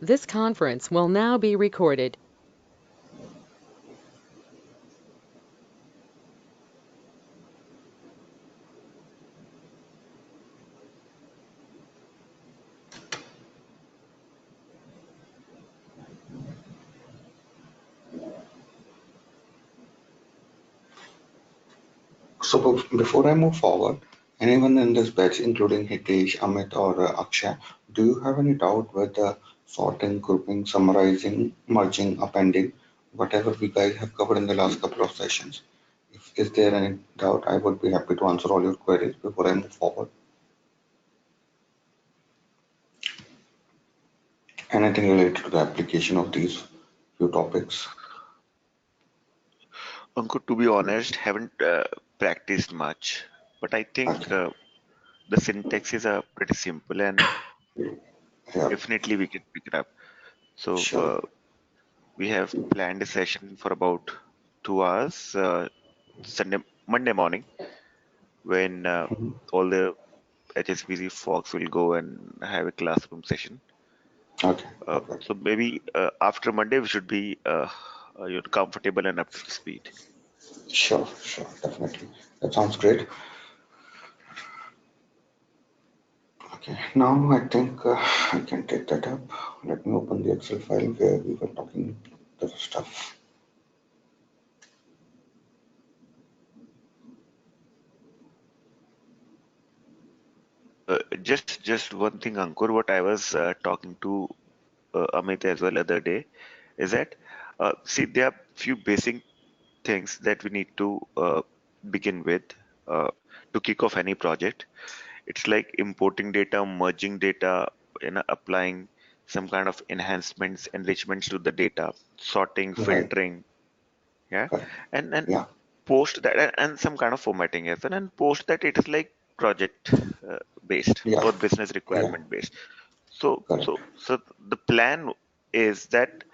This conference will now be recorded. So before I move forward, anyone in this batch, including Hitesh, Amit, or Akshay, do you have any doubt with the sorting, grouping, summarizing, merging, appending, whatever we guys have covered in the last couple of sessions? If is there any doubt, I would be happy to answer all your queries before I move forward. Anything related to the application of these few topics? Ankur, to be honest, haven't practiced much, but I think Okay, the syntaxes are pretty simple and yeah, definitely we can pick it up. So sure. we have planned a session for about 2 hours, Monday morning, when Mhm. all the HSBC folks will go and have a classroom session. Okay, perfect. So maybe after Monday we should be comfortable and up to speed. Sure, sure, definitely. That sounds great. Okay, now I think I can take that up. Let me open the Excel file where we were talking the stuff. Just one thing, Ankur, what I was talking to Amit as well other day is that see there are few basic things that we need to begin with uh, to kick off any project. It's like importing data, merging data, applying some kind of enhancements, enrichments to the data, sorting, Right, filtering, yeah, correct. and Yeah, post that and some kind of formatting as well, and post that it is like project based yeah, or business yeah, requirement based. So, correct. so, so the plan is that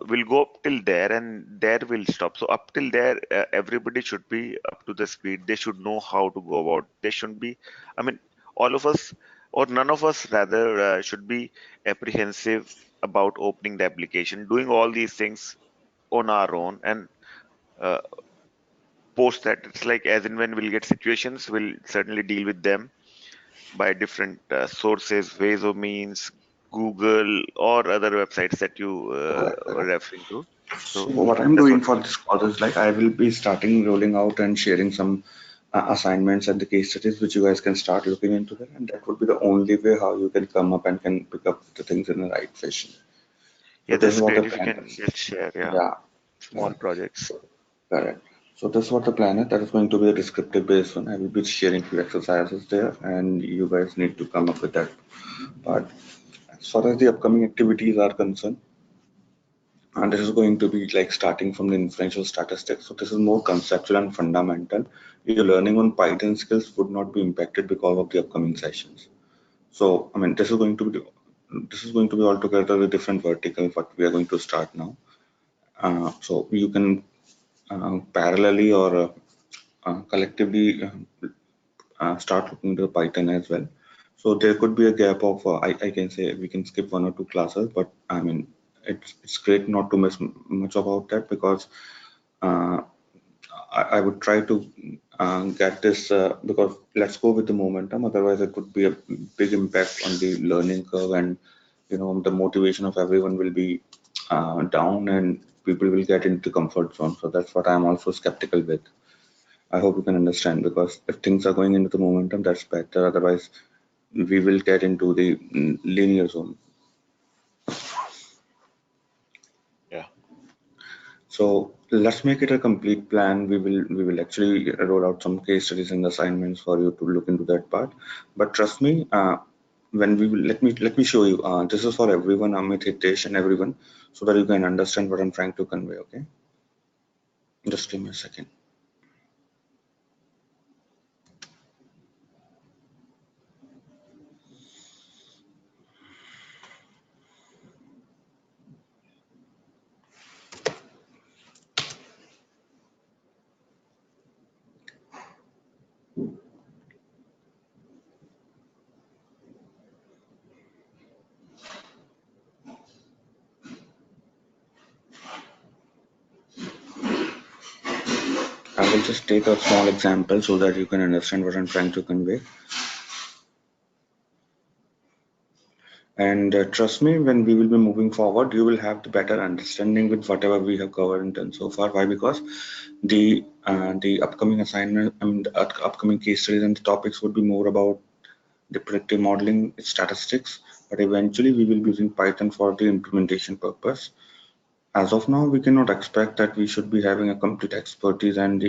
we'll go up till there and there we'll stop. So up till there, everybody should be up to the speed. They should know how to go about. They shouldn't be. I mean, all of us or none of us rather should be apprehensive about opening the application, doing all these things on our own, and uh, post that. It's like as and when we'll get situations, we'll certainly deal with them by different sources, ways or means, Google or other websites that you Correct, were correct. referring to. So So what I'm that's doing what for we. this call is like I will be starting rolling out and sharing some assignments and the case studies which you guys can start looking into that, and that would be the only way how you can come up and can pick up the things in the right fashion. So Yeah, this is that's what the great if you plan can is. just share. Yeah, Yeah, yeah. small projects. Correct. So this is what the plan is. That is going to be a descriptive based one. I will be sharing few exercises there, and you guys need to come up with that part. As far as the upcoming activities are concerned, and this is going to be like starting from the inferential statistics. So this is more conceptual and fundamental. Your learning on Python skills would not be impacted because of the upcoming sessions. So I mean, this is going to be altogether a different vertical what we are going to start now. So you can parallelly or collectively start looking into Python as well. So there could be a gap of I can say we can skip one or two classes, but I mean it's great not to miss much about that because uh, I would try to get this because let's go with the momentum. Otherwise, it could be a big impact on the learning curve, and the motivation of everyone will be down, and people will get into the comfort zone. So that's what I'm also skeptical with. I hope you can understand because if things are going into the momentum, that's better. Otherwise, we will get into the linear zone. Yeah. So let's make it a complete plan. We will actually roll out some case studies and assignments for you to look into that part. But trust me, when we will let me show you. This is for everyone, Amit, Hitesh, and everyone, so that you can understand what I'm trying to convey. Okay, just give me a second. I will just take a small example so that you can understand what I'm trying to convey. And trust me, when we will be moving forward, you will have the better understanding with whatever we have covered and done so far. Why? Because the upcoming assignment, I mean, the upcoming case studies and the topics would be more about the predictive modeling statistics, but eventually we will be using Python for the implementation purpose. As of now, we cannot expect that we should be having a complete expertise and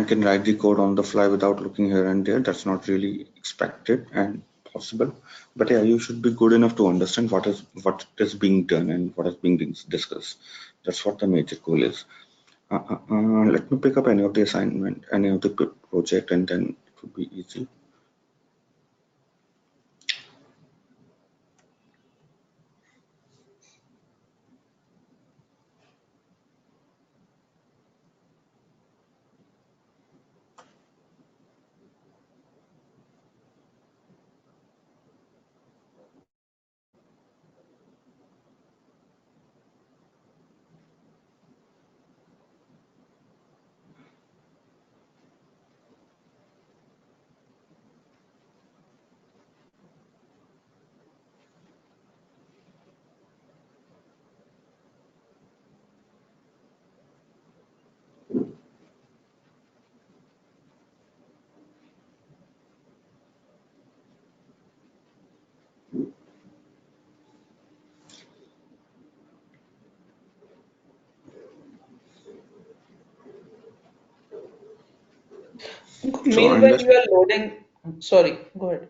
can write the code on the fly without looking here and there. That's not really expected and possible. But yeah, you should be good enough to understand what is being done and what is being discussed. That's what the major goal is. Let me pick up any of the assignment, any of the project, and then it would be easy. So I'm Meanwhile, just you are loading. Sorry, go ahead.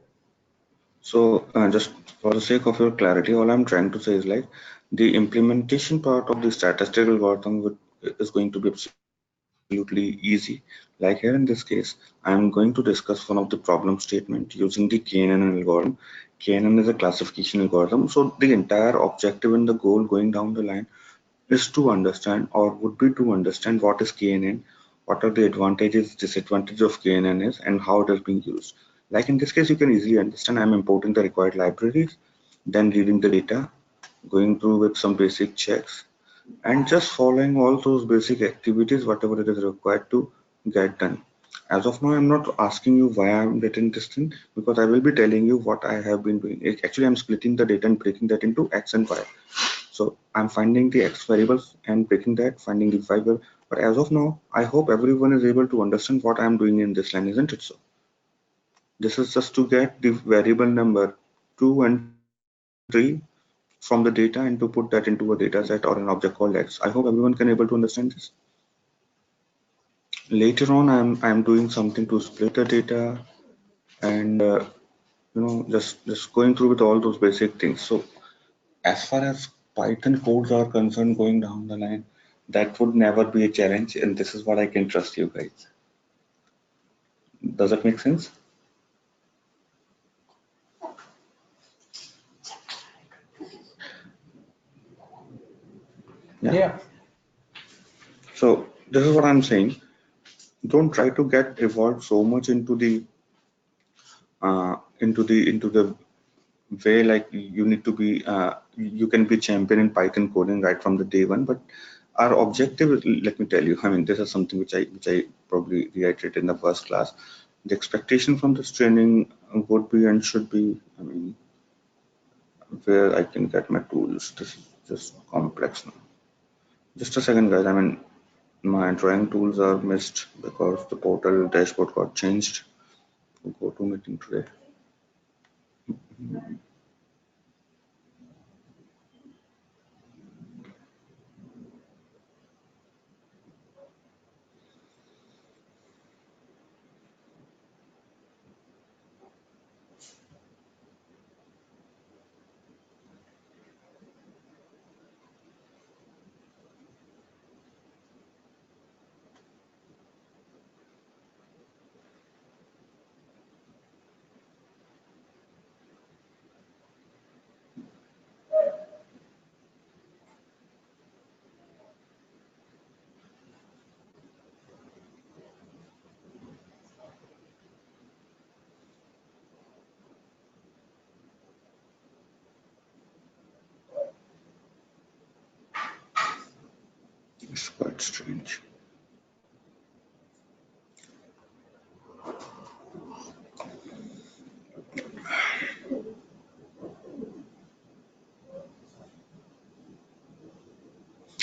just for the sake of your clarity, all I'm trying to say is like the implementation part of the statistical algorithm is going to be absolutely easy. Like here in this case, I'm going to discuss one of the problem statement using the KNN algorithm. KNN is a classification algorithm. So the entire objective and the goal going down the line is to understand or would be to understand what is KNN, what are the advantages, disadvantages of KNN is, and how it is being used. Like in this case, you can easily understand I'm importing the required libraries, then reading the data, going through with some basic checks, and just following all those basic activities, whatever it is required to get done. As of now, I'm not asking you why I'm getting this thing because I will be telling you what I have been doing. Actually, I'm splitting the data and breaking that into X and Y. So I'm finding the X variables and breaking that, finding the Y variable. But as of now, I hope everyone is able to understand what I'm doing in this line, isn't it so? This is just to get the variable number 2 and 3 from the data and to put that into a data set or an object called X. I hope everyone can able to understand this. Later on, I'm doing something to split the data and just going through with all those basic things. So as far as Python codes are concerned, going down the line, that would never be a challenge, and this is what I can trust you guys. Does that make sense? Yeah. Yeah, So this is what I'm saying. Don't try to get evolved so much into the way like you need to be you can be champion in Python coding right from the day one. But our objective, let me tell you, I mean this is something which I probably reiterated in the first class. The expectation from this training would be and should be, I mean, where I can get my tools. This is just complex now. Just a second, guys. I mean, my drawing tools are missed because the portal dashboard got changed. Go to meeting today. It's quite strange.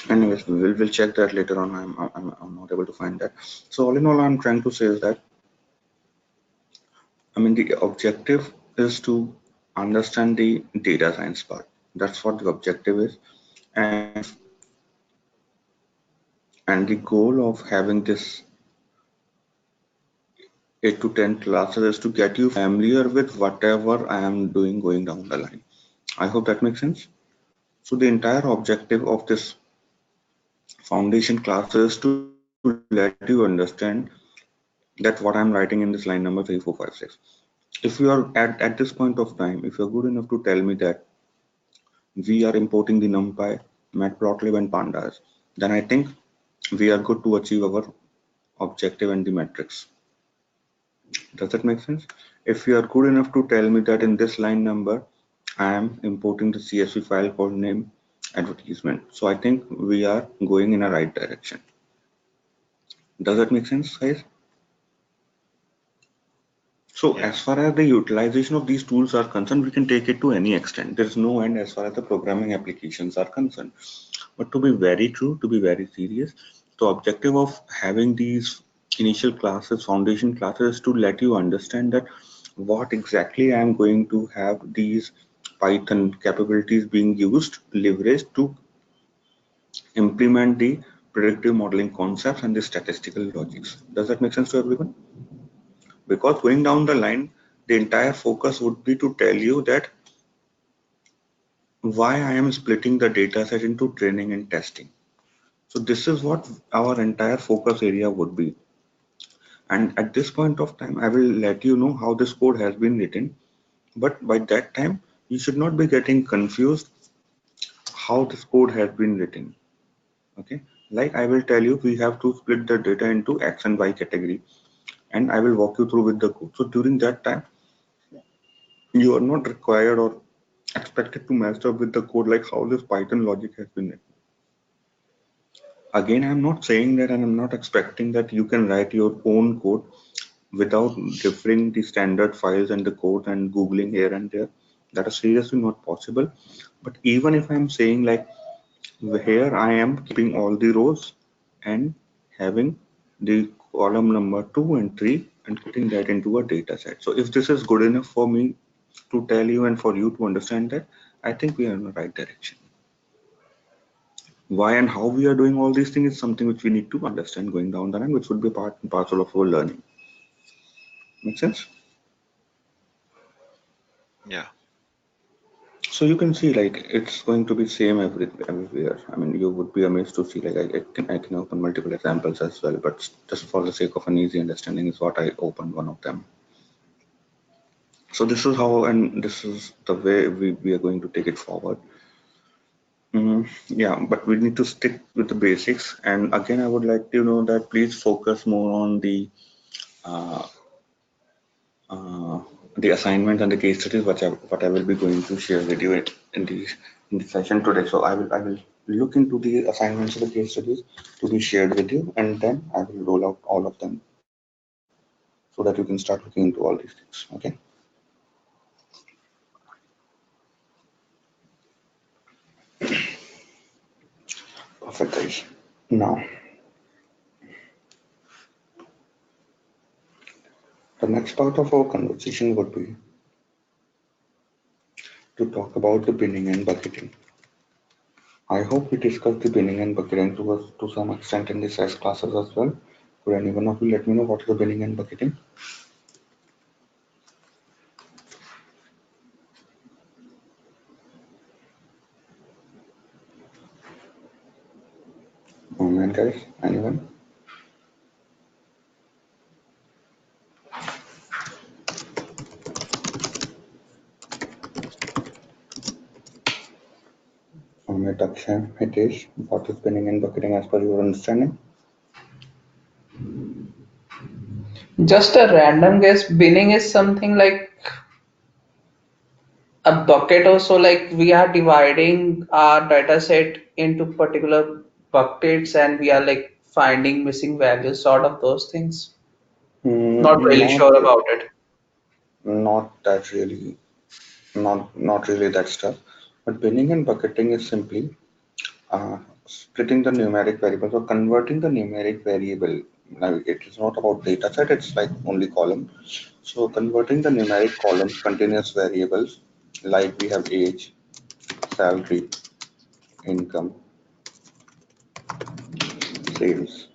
Anyways, we'll check that later on. I'm not able to find that. So all in all, I'm trying to say is that, I mean, the objective is to understand the data science part. That's what the objective is. And the goal of having this 8 to 10 classes is to get you familiar with whatever I am doing going down the line. I hope that makes sense. So the entire objective of this foundation class is to let you understand that what I'm writing in this line number 3, 4, 5, 6. If you are at this point of time, if you're good enough to tell me that we are importing the NumPy, Matplotlib and Pandas, then I think we are good to achieve our objective and the metrics. Does that make sense? If you are good enough to tell me that in this line number, I am importing the CSV file called name advertisement. So I think we are going in a right direction. Does that make sense, guys? So Yeah. as far as the utilization of these tools are concerned, we can take it to any extent. There is no end as far as the programming applications are concerned. But to be very true, to be very serious, the objective of having these initial classes, foundation classes, is to let you understand that what exactly I am going to have these Python capabilities being used, leveraged to implement the predictive modeling concepts and the statistical logics. Does that make sense to everyone? Because going down the line, the entire focus would be to tell you that why I am splitting the data set into training and testing. So this is what our entire focus area would be. And at this point of time, I will let you know how this code has been written. But by that time, you should not be getting confused how this code has been written. Okay. Like I will tell you, we have to split the data into X and Y category. And I will walk you through with the code. So during that time, you are not required or expected to master with the code like how this Python logic has been written. Again, I'm not saying that and I'm not expecting that you can write your own code without referring the standard files and the code and Googling here and there. That is seriously not possible. But even if I'm saying like here I am keeping all the rows and having the column number 2 and 3 and putting that into a data set. So if this is good enough for me to tell you and for you to understand that, I think we are in the right direction. Why and how we are doing all these things is something which we need to understand going down the line, which would be part and parcel of our learning. Make sense? Yeah. So you can see like it's going to be same everywhere. I mean, you would be amazed to see like I can open multiple examples as well, but just for the sake of an easy understanding is what I opened one of them. So this is how and this is the way we are going to take it forward. Yeah, but we need to stick with the basics. And again, I would like to know that please focus more on uh, uh, the assignment and the case studies, what I will be going to share with you in the session today. So I will look into the assignments and the case studies to be shared with you, and then I will roll out all of them so that you can start looking into all these things. Okay, perfect, guys. Now the next part of our conversation would be to talk about the binning and bucketing. I hope we discussed the binning and bucketing to some extent in the SAS classes as well. Could anyone of you let me know what is the binning and bucketing? Moment, guys. Anyone? Moment, Akshay, Hitesh. What is binning and bucketing as per your understanding? Just a random guess. Binning is something like a bucket or so. Like we are dividing our data set into particular buckets and we are like finding missing values, sort of those things. Not Mm, really not sure about it. not that really, not really that stuff. But binning and bucketing is simply splitting the numeric variables or converting the numeric variable. Now it is not about data set; it's like only column. So converting the numeric columns continuous variables like we have age, salary, income, sales,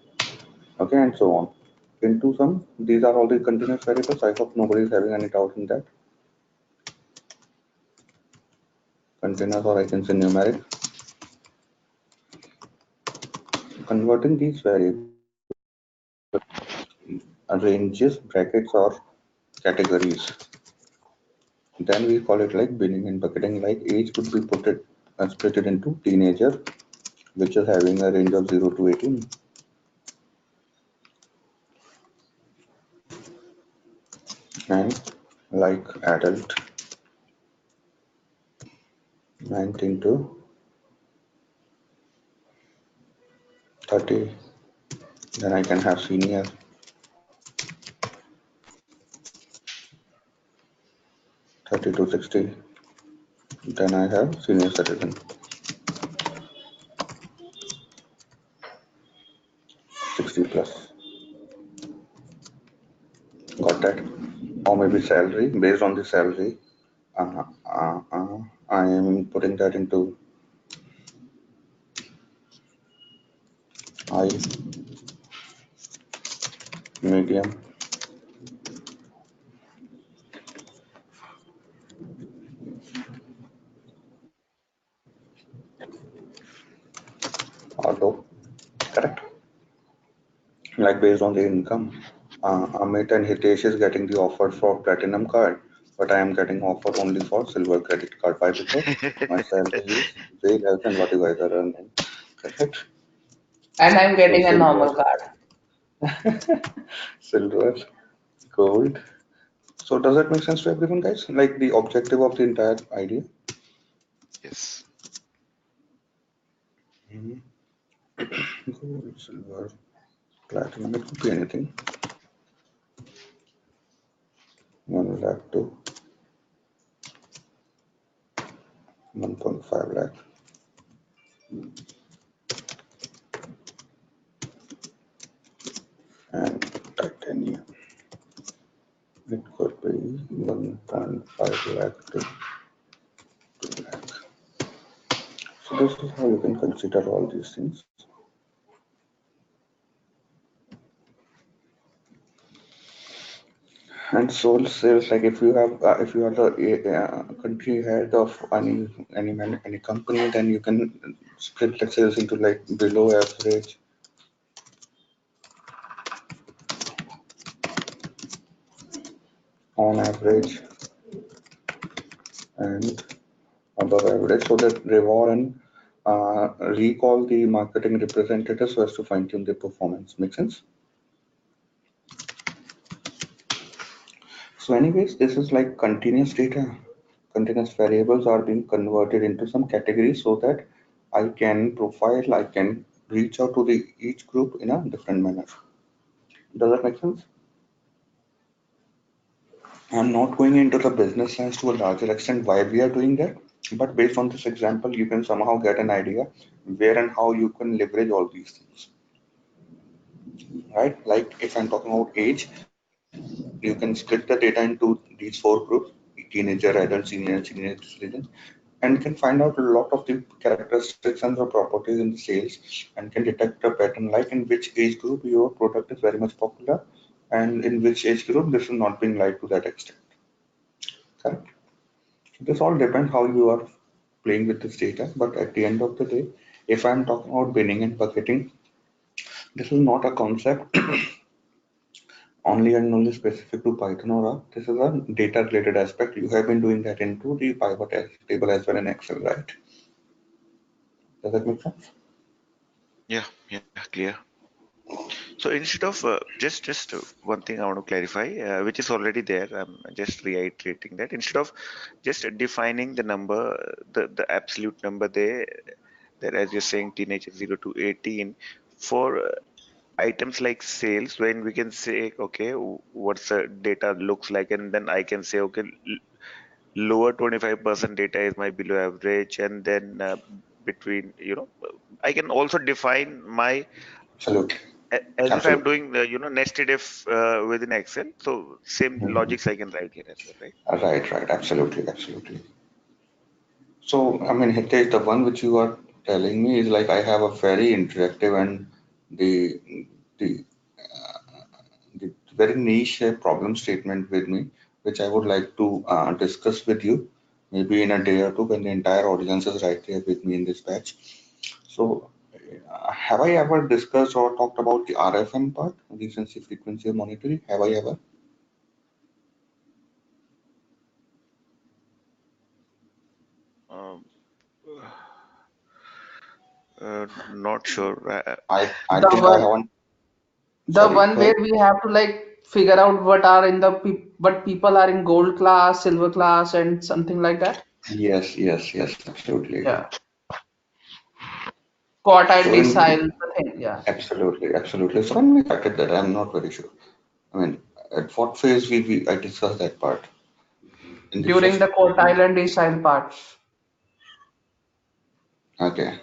okay, and so on. Into some, these are all the continuous variables. I hope nobody is having any doubt in that. Continuous, or I can say numeric. Converting these variables ranges, brackets, or categories. Then we call it like binning and bucketing. Like age would be put it split it into teenager, which is having a range of 0 to 18, and like adult 19 to 30. Then I can have senior 30 to 60. Then I have senior citizen 60 plus. Got that? Or maybe salary. Based on the salary, I am putting that into high, medium, or low. Correct? Like based on the income. Amit and Hitesh is getting the offer for platinum card, but I am getting offer only for silver credit card. Why? Because my salary is way less than what you guys are earning. Correct? And I'm So getting a silver, normal card. silver, gold. So does that make sense to everyone, guys? Like the objective of the entire idea? Yes. Mhm. Gold, silver, platinum. It could be anything. 1 lakh to 1.5 lakh, and titanium. It could be 1.5 lakh to 2 lakh. So this is how you can consider all these things. And soul sales, like if you are the country head of any company, then you can split the sales into like below average, on average, and above average, so that reward and recall the marketing representatives so as to fine tune their performance. Make sense? So anyways, this is like continuous data. Continuous variables are being converted into some categories so that I can profile, I can reach out to the each group in a different manner. Does that make sense? I'm not going into the business sense to a larger extent why we are doing that, but based on this example, you can somehow get an idea where and how you can leverage all these things, right? Like if I'm talking about age, you can split the data into these four groups: teenager, adult, senior citizen, and can find out a lot of the characteristics and the properties in the sales, and can detect a pattern like in which age group your product is very much popular and in which age group this is not being liked to that extent. Correct? This all depends how you are playing with this data, but at the end of the day, if I'm talking about binning and bucketing, this is not a concept only and only specific to Python or R. This is a data related aspect. You have been doing that into the pivot table as well in Excel, right? Does that make sense? Yeah, clear. So instead of just one thing I want to clarify, which is already there, I'm just reiterating that instead of just defining the number, the absolute number there, that, as you're saying, teenagers 0 to 18, for items like sales, when we can say, okay, what's the data looks like, and then I can say, okay, lower 25% data is my below average, and then between, I can also define my, Absolutely. as if I'm Absolutely. doing, nested if within Excel. So same Mhm. logics I can write here as well, right? Right, right. Absolutely, absolutely. So, I mean, Hitesh, the one which you are telling me is like I have a very interactive and the the the very niche problem statement with me, which I would like to discuss with you, maybe in a day or two when the entire audience is right here with me in this batch. So, have I ever discussed or talked about the RFM part, recency frequency of monitoring? Have I ever? Um, Not sure. I The think I one, haven't. the Sorry, one go ahead. where we have to like figure out what are in the what people are in gold class, silver class, and something like that. Yes, yes, yes, absolutely. Yeah, quartile, So in decile, the thing. Yeah, absolutely, absolutely. So when we started that, I'm not very sure. I mean, at what phase we I discussed that part in the during first. the quartile and decile parts. Okay.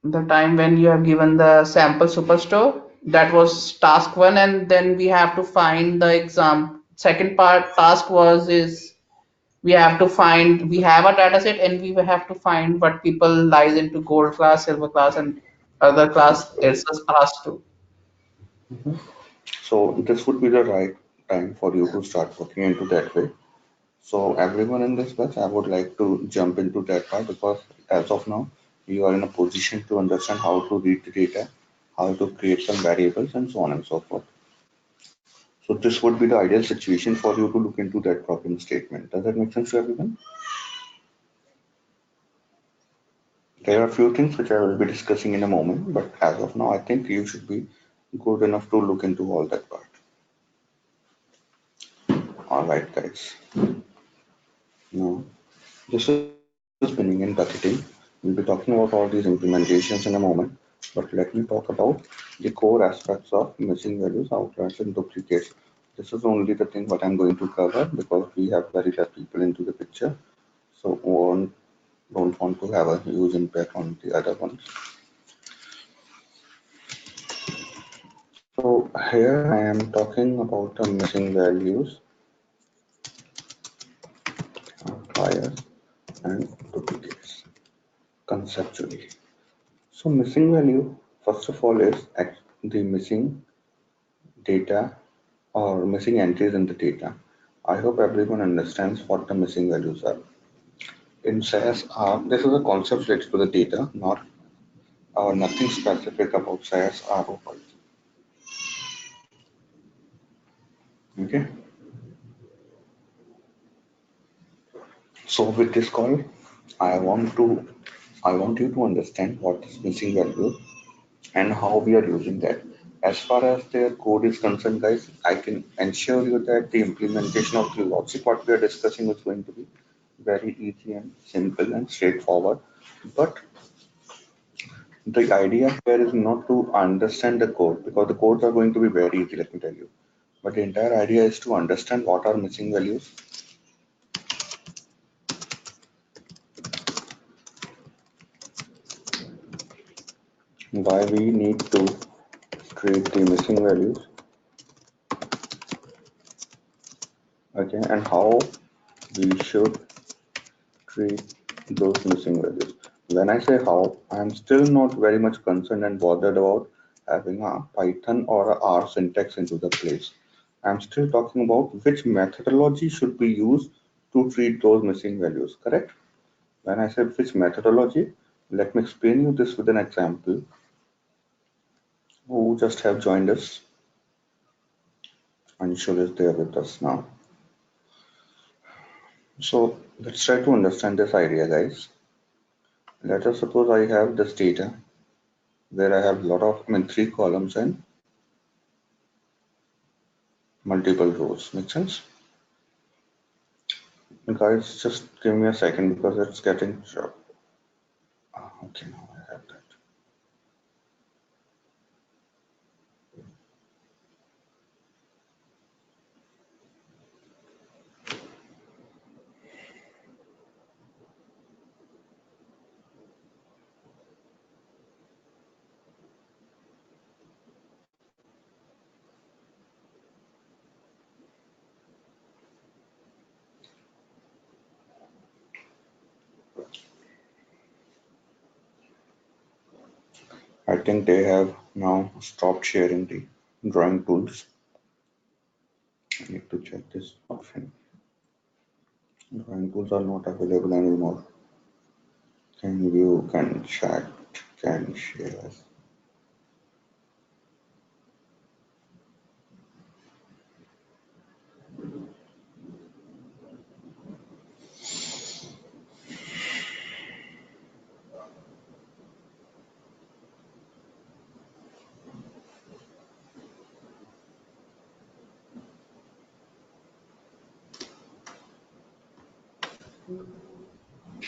The time when you have given the sample superstore, that was task one, and then we have to find the exam. Second part task was is we have to find, we have a data set and we have to find what people lies into gold class, silver class, and other class is class two. Mhm. So this would be the right time for you to start working into that way. So everyone in this batch, I would like to jump into that part because as of now, you are in a position to understand how to read the data, how to create some variables, and so on and so forth. So this would be the ideal situation for you to look into that problem statement. Does that make sense to everyone? There are a few things which I will be discussing in a moment, but as of now, I think you should be good enough to look into all that part. All right, guys. Now, this is meaning and bucketing. We'll be talking about all these implementations in a moment, but let me talk about the core aspects of missing values, outliers, and duplicates. This is only the thing what I'm going to cover because we have very less people into the picture, so don't want to have a huge impact on the other ones. So here I am talking about the missing values, outliers, and duplicates conceptually. So missing value, first of all, is the missing data or missing entries in the data. I hope everyone understands what the missing values are. In SAS R, this is a concept related to the data, not nothing specific about SAS R. Okay. So with this call, I want to I want you to understand what is missing value and how we are using that. As far as their code is concerned, guys, I can ensure you that the implementation of the logic what we are discussing is going to be very easy and simple and straightforward. But the idea here is not to understand the code because the codes are going to be very easy, let me tell you. But the entire idea is to understand what are missing values, why we need to create the missing values, okay, and how we should treat those missing values. When I say how, I'm still not very much concerned and bothered about having a Python or a R syntax into the place. I'm still talking about which methodology should be used to treat those missing values, correct? When I say which methodology, let me explain you this with an example. Who just have joined us? Anshul is there with us now. So let's try to understand this idea, guys. Let us suppose I have this data where I have a lot of, I mean, three columns and multiple rows. Make sense? Guys, just give me a second because it's getting sharp. Okay, now think they have now stopped sharing the drawing tools. I need to check this option. Drawing tools are not available anymore. Can view, can chat, can share.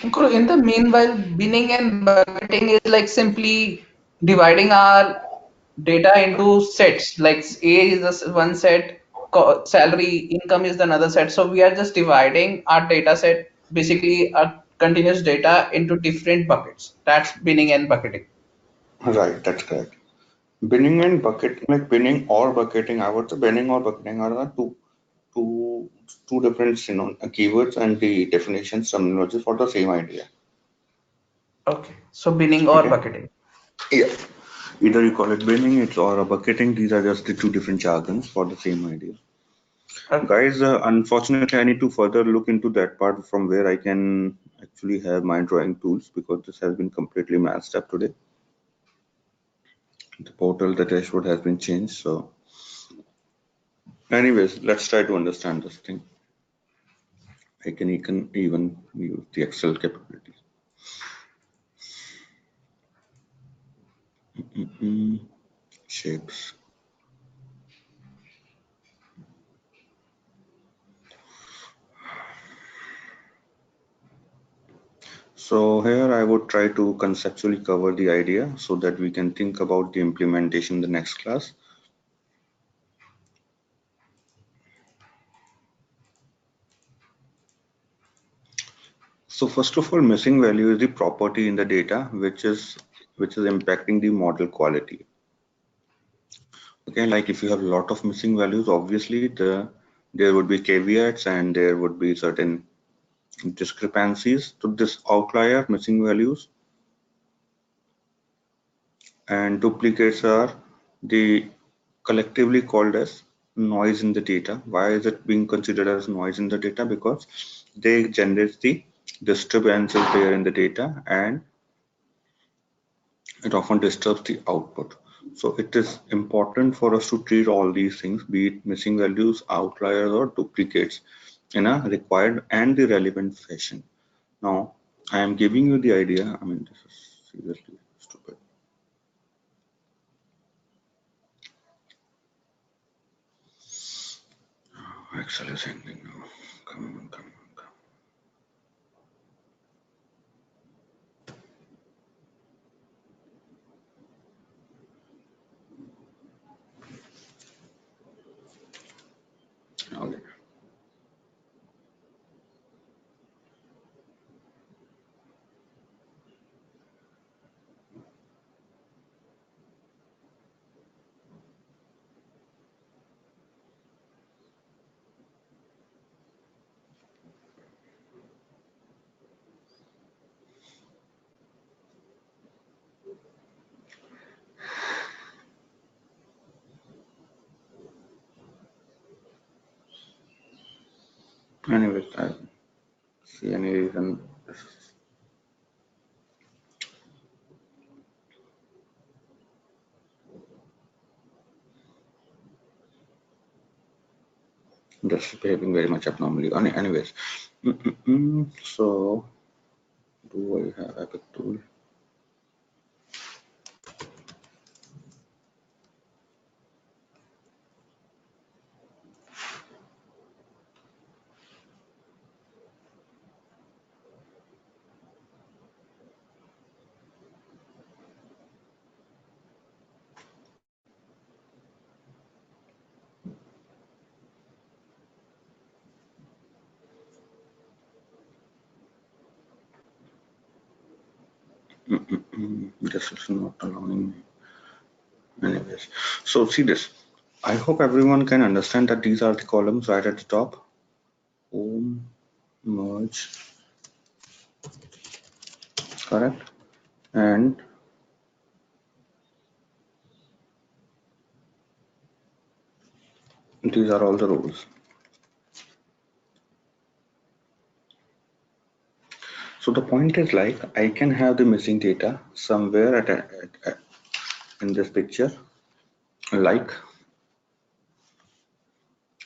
Ankur, in the meanwhile, binning and bucketing is like simply dividing our data into sets. Like age is one set, salary, income is the another set. So we are just dividing our data set, basically our continuous data, into different buckets. That's binning and bucketing. Right, that's correct. Binning and bucket, like binning or bucketing, I would say binning or bucketing are the two two different keywords and the definitions terminology for the same idea. Okay. So binning or Okay. bucketing. Yeah. Either you call it binning, it's or a bucketing. These are just the two different jargons for the same idea. Okay. Guys, unfortunately, I need to further look into that part from where I can actually have my drawing tools because this has been completely messed up today. The portal, the dashboard has been changed. So, anyways, let's try to understand this thing. I can even use the Excel capabilities. Shapes. So here I would try to conceptually cover the idea so that we can think about the implementation in the next class. So first of all, missing value is the property in the data which is impacting the model quality. Okay, like if you have a lot of missing values, obviously there would be caveats and there would be certain discrepancies to this outlier missing values, and duplicates are the collectively called as noise in the data. Why is it being considered as noise in the data? Because they generate the disturbances there in the data and it often disturbs the output. So it is important for us to treat all these things, be it missing values, outliers, or duplicates, in a required and the relevant fashion. Now, I am giving you the idea. I mean, this is seriously stupid. Excel is ending now. Come on, come on, come on. Okay. Anyways, I don't see any reason. This is behaving very much abnormally. Anyways, so do I have Epic tool? This is not allowing me. Anyways, so see this. I hope everyone can understand that these are the columns right at the top. Home, merge, correct? And these are all the rows. So the point is like I can have the missing data somewhere in this picture, like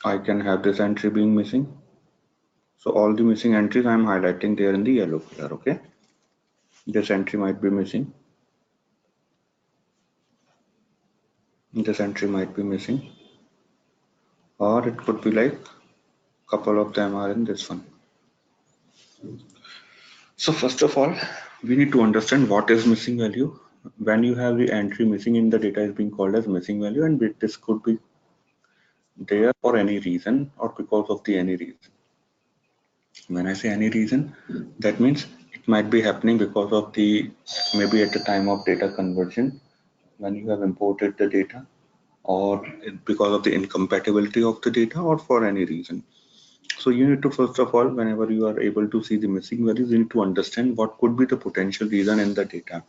I can have this entry being missing. So all the missing entries I'm highlighting there in the yellow color, okay? This entry might be missing. This entry might be missing. Or it could be like a couple of them are in this one. So first of all, we need to understand what is missing value. When you have the entry missing in the data is being called as missing value, and this could be there for any reason or because of the any reason. When I say any reason, that means it might be happening because of the maybe at the time of data conversion when you have imported the data, or because of the incompatibility of the data, or for any reason. So you need to first of all, whenever you are able to see the missing values, you need to understand what could be the potential reason in the data.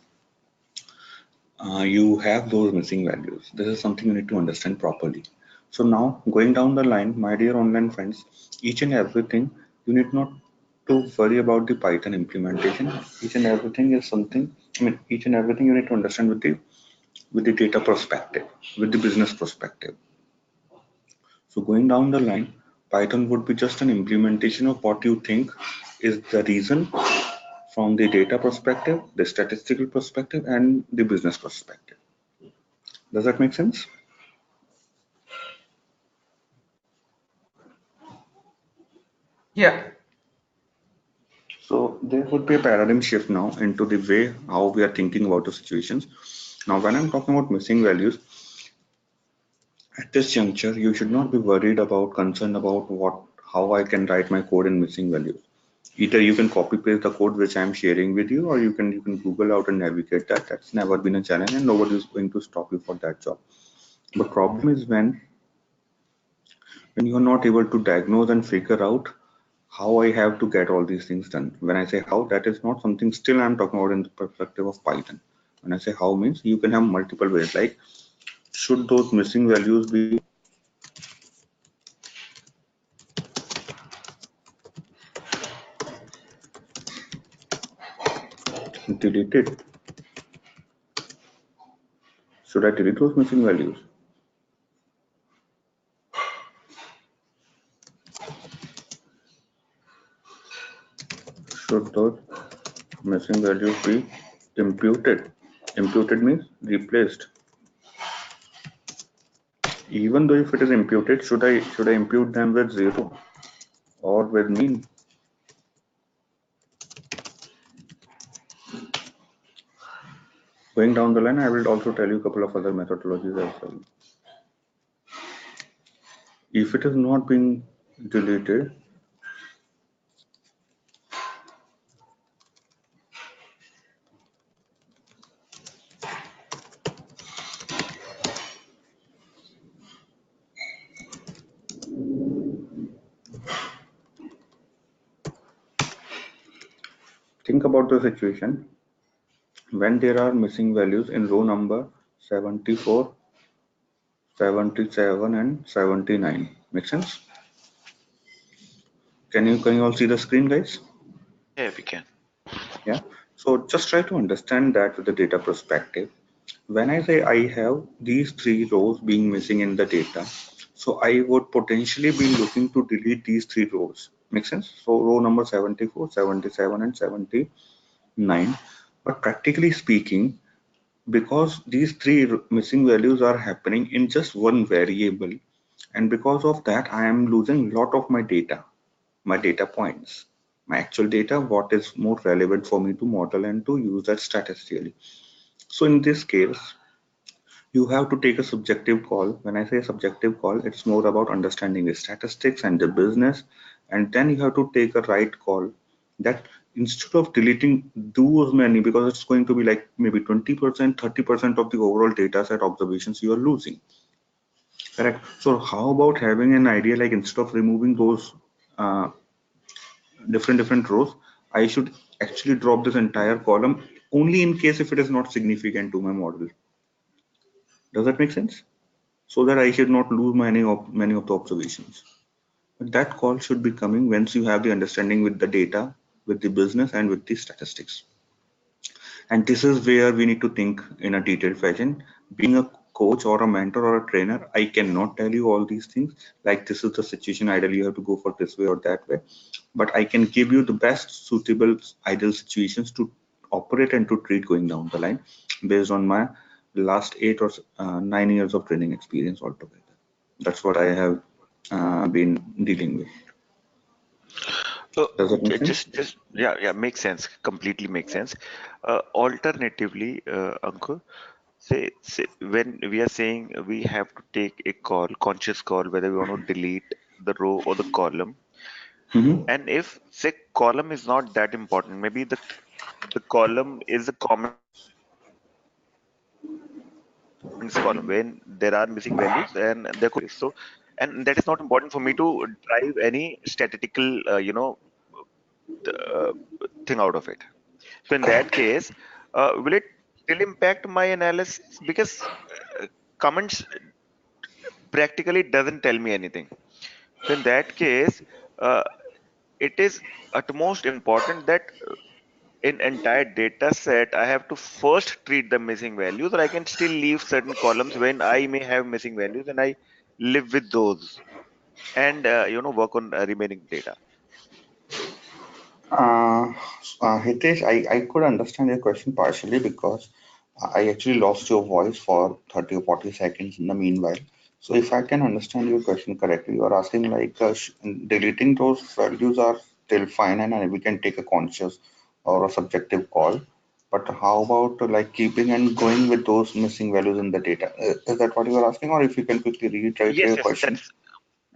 You have those missing values. This is something you need to understand properly. So now going down the line, my dear online friends, each and everything you need not to worry about the Python implementation. Each and everything is something, I mean, each and everything you need to understand with the data perspective, with the business perspective. So going down the line, Python would be just an implementation of what you think is the reason from the data perspective, the statistical perspective, and the business perspective. Does that make sense? Yeah. So there would be a paradigm shift now into the way how we are thinking about the situations. Now, when I'm talking about missing values, at this juncture, you should not be worried about, concerned about how I can write my code in missing values. Either you can copy paste the code which I'm sharing with you, or you can Google out and navigate that. That's never been a challenge, and nobody is going to stop you for that job. The problem is when you are not able to diagnose and figure out how I have to get all these things done. When I say how, that is not something still I'm talking about in the perspective of Python. When I say how means you can have multiple ways, like should those missing values be deleted? Should I delete those missing values? Should those missing values be imputed? Imputed means replaced. Even though if it is imputed, should I impute them with 0 or with mean? Going down the line, I will also tell you a couple of other methodologies as well. If it is not being deleted, think about the situation when there are missing values in row number 74, 77 and 79. Make sense? Can you all see the screen, guys? Yeah, we can. Yeah. So just try to understand that with the data perspective. When I say I have these three rows being missing in the data, so I would potentially be looking to delete these three rows. Make sense? So row number 74, 77 and 79. But practically speaking, because these three missing values are happening in just one variable, and because of that I am losing a lot of my data points, my actual data, what is more relevant for me to model and to use that statistically. So in this case you have to take a subjective call. When I say subjective call, it's more about understanding the statistics and the business, and then you have to take a right call that instead of deleting those many, because it's going to be like maybe 20%, 30% of the overall data set observations you are losing. Correct. So how about having an idea like instead of removing those uh, different rows, I should actually drop this entire column only in case if it is not significant to my model. Does that make sense? so that I should not lose many of the observations. But that call should be coming once you have the understanding with the data, with the business, and with the statistics. And this is where we need to think in a detailed fashion. Being a coach or a mentor or a trainer, I cannot tell you all these things. Like this is the situation, ideally you have to go for this way or that way. But I can give you the best suitable ideal situations to operate and to treat going down the line based on my last 8 or 9 years of training experience altogether. That's what I have been dealing with. Uh, Does that make sense? yeah, makes sense. Completely makes sense. Alternatively, Ankur, say when we are saying we have to take a call, conscious call, whether we want to delete the row or the column, Mm-hmm. and if say column is not that important, maybe the column is a comments column when there are missing values and there could be queries. So, and that is not important for me to drive any statistical, thing out of it. So in that Correct. case, will it still impact my analysis? Because comments practically doesn't tell me anything. So in that case, uh, it is utmost important that in entire data set, I have to first treat the missing values, or I can still leave certain columns when I may have missing values, and I live with those and work on remaining data. Uh, Hitesh, I could understand your question partially because I actually lost your voice for 30 or 40 seconds in the meanwhile. So if I can understand your question correctly, you are asking like deleting those values are still fine and we can take a conscious or a subjective call. But how about like keeping and going with those missing values in the data? Is that what you are asking? Or if you can quickly reiterate Yes, your yes, question? that's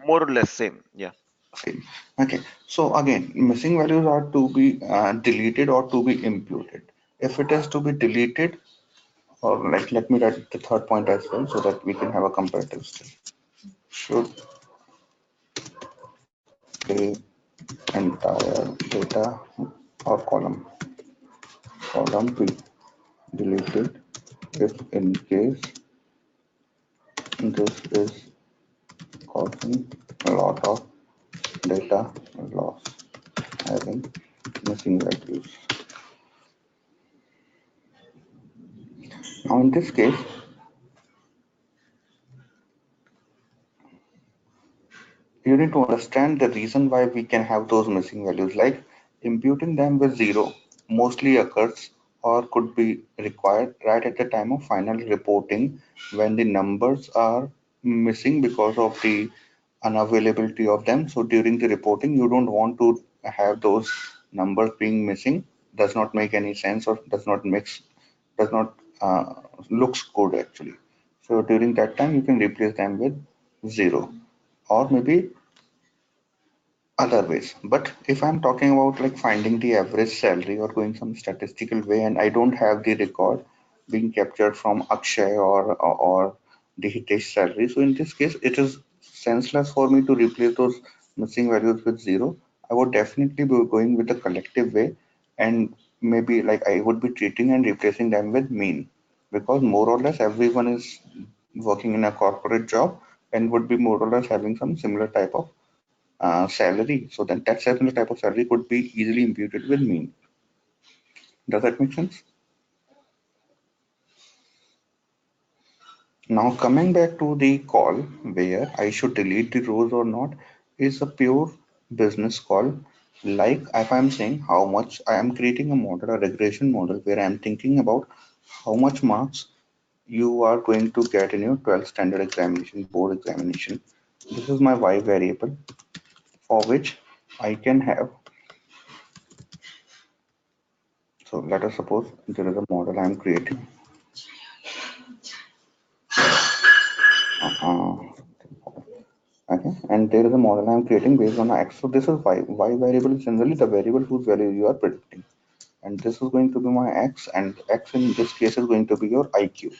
more or less same. Yeah. Same. Okay. So again, missing values are to be deleted or to be imputed. If it is to be deleted, or like let me write the third point as well so that we can have a comparative still. Should the entire data or column be deleted if in case this is causing a lot of data loss having missing values. Now in this case, you need to understand the reason why we can have those missing values. Like imputing them with zero mostly occurs or could be required right at the time of final reporting when the numbers are missing because of the unavailability of them. So during the reporting, you don't want to have those numbers being missing. Does not make any sense or does not looks good actually. So during that time, you can replace them with zero or maybe other ways. But if I'm talking about like finding the average salary or going some statistical way, and I don't have the record being captured from Akshay or the Hitesh salary, so in this case, it is senseless for me to replace those missing values with zero. I would definitely be going with the collective way, and maybe like I would be treating and replacing them with mean, because more or less everyone is working in a corporate job and would be more or less having some similar type of salary. So then that similar type of salary could be easily imputed with mean. Does that make sense? Now coming back to the call where I should delete the rows or not is a pure business call. Like if I'm saying how much I am creating a model, a regression model where I'm thinking about how much marks you are going to get in your 12th standard examination, board examination. This is my y variable for which I can have. So let us suppose there is a model I'm creating. Uh, okay, and there is a model I'm creating based on x. So this is y. Y variable is generally the variable whose value you are predicting, and this is going to be my x, and x in this case is going to be your IQ.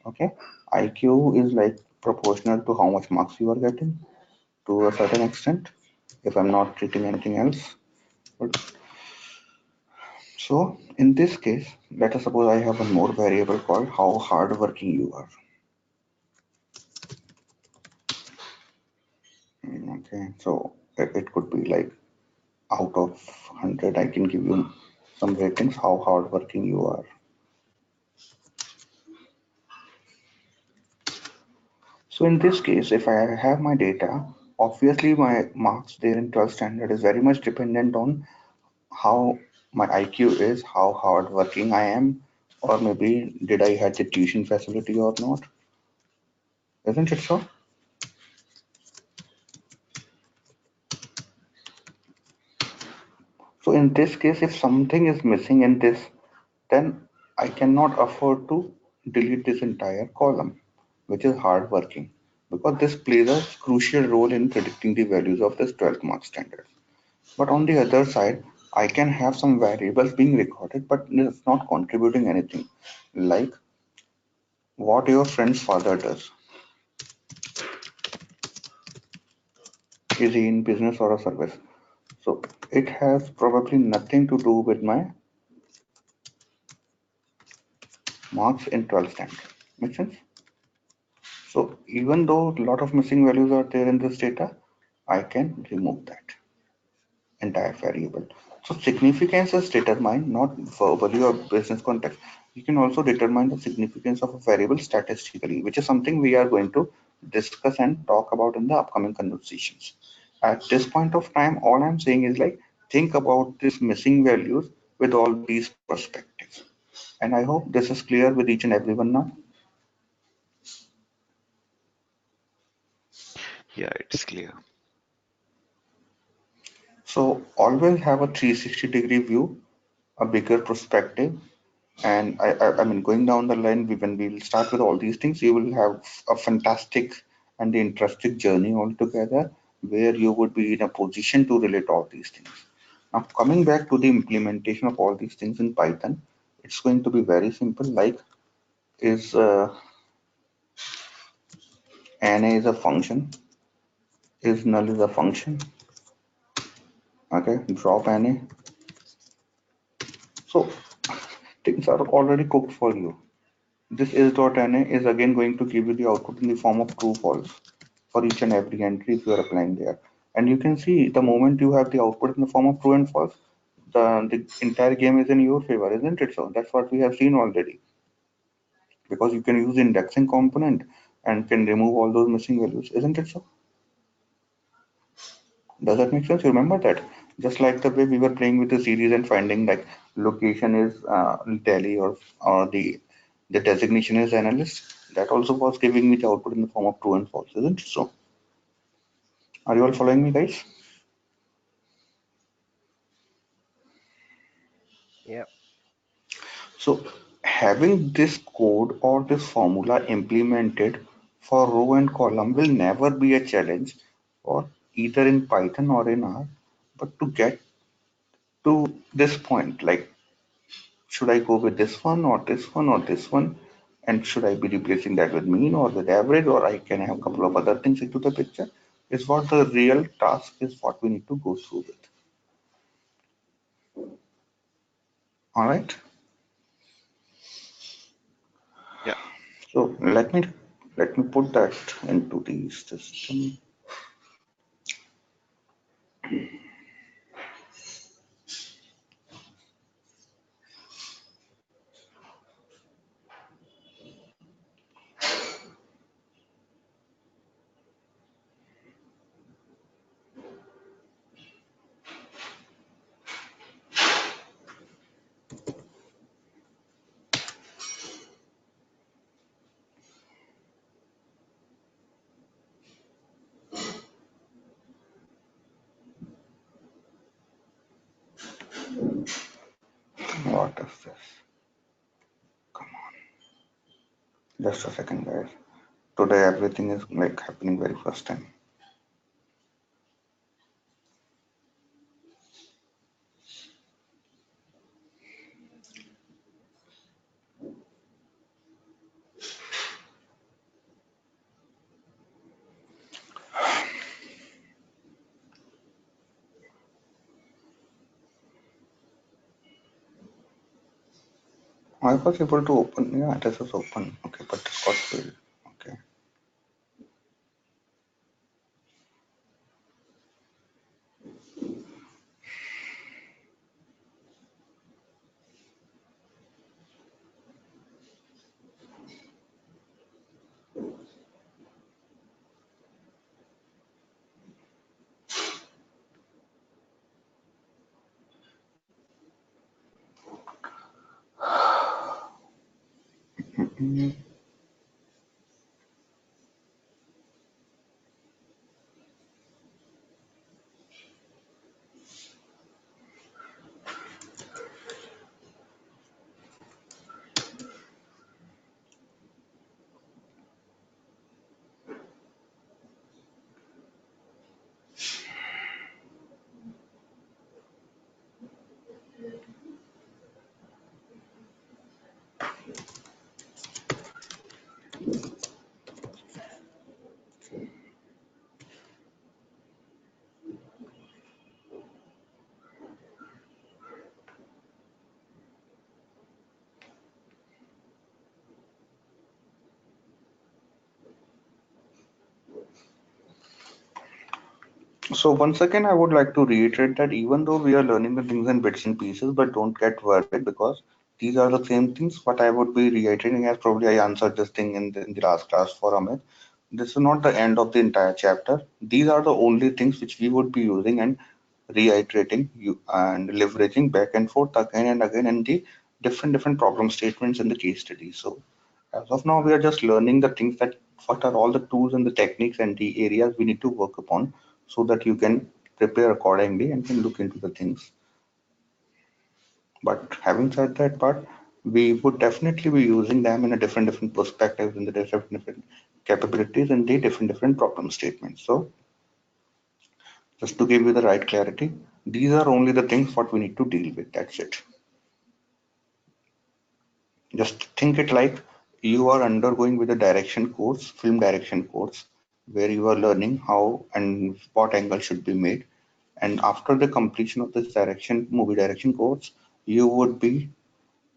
Okay, IQ is like proportional to how much marks you are getting to a certain extent. If I'm not treating anything else, but so in this case, let us suppose I have one more variable called how hardworking you are. So it could be like out of 100, I can give you some ratings how hardworking you are. So in this case, if I have my data, obviously my marks there in 12th standard is very much dependent on how my IQ is, how hardworking I am, or maybe did I had the tuition facility or not. Isn't it so? So in this case, if something is missing in this, then I cannot afford to delete this entire column, which is hardworking, because this plays a crucial role in predicting the values of this 12th mark standard. But on the other side, I can have some variables being recorded, but it's not contributing anything, like what your friend's father does. Is he in business or a service? So it has probably nothing to do with my marks in 12th standard. Make sense? So even though a lot of missing values are there in this data, I can remove that entire variable. So significance is determined not verbally or business context. You can also determine the significance of a variable statistically, which is something we are going to discuss and talk about in the upcoming conversations. At this point of time, all I'm saying is like think about these missing values with all these perspectives. And I hope this is clear with each and everyone now. Yeah, it's clear. So always have a 360-degree view, a bigger perspective, and I mean going down the line, when we will start with all these things, you will have a fantastic and interesting journey altogether, where you would be in a position to relate all these things. Now coming back to the implementation of all these things in Python, it's going to be very simple. Like is NA is a function, is null is a function. Okay, drop NA. So things are already cooked for you. This is.na is again going to give you the output in the form of true false for each and every entry if you are applying there. And you can see the moment you have the output in the form of true and false, the entire game is in your favor, isn't it? So that's what we have seen already, because you can use the indexing component and can remove all those missing values, isn't it? So does that make sense? You remember that? Just like the way we were playing with the series and finding like location is Delhi, or the designation is analyst. That also was giving me the output in the form of true and false, isn't it? So are you all following me, guys? Yep. So having this code or this formula implemented for row and column will never be a challenge, or either in Python or in R. But to get to this point, like should I go with this one or this one or this one? And should I be replacing that with mean or with average, or I can have a couple of other things into the picture? Is what the real task is, what we need to go through with. All right. Yeah. So let me put that into the system. What is this? Come on. Just a second, guys. Today everything is like happening very first time. I was able to open. Yeah, this is open. Okay, but this got failed. Okay. Mm. So once again, I would like to reiterate that even though we are learning the things in bits and pieces, but don't get worried because these are the same things. What I would be reiterating, as probably I answered this thing in the last class for Amit. This is not the end of the entire chapter. These are the only things which we would be using and reiterating you and leveraging back and forth again and again in the different problem statements in the case study. So as of now, we are just learning the things that what are all the tools and the techniques and the areas we need to work upon so that you can prepare accordingly and can look into the things. But having said that part, we would definitely be using them in a different perspectives in the different capabilities and the different problem statements. So just to give you the right clarity, these are only the things what we need to deal with. That's it. Just think it like you are undergoing with a direction course, film direction course, where you are learning how and what angle should be made. And after the completion of this movie direction course, you would be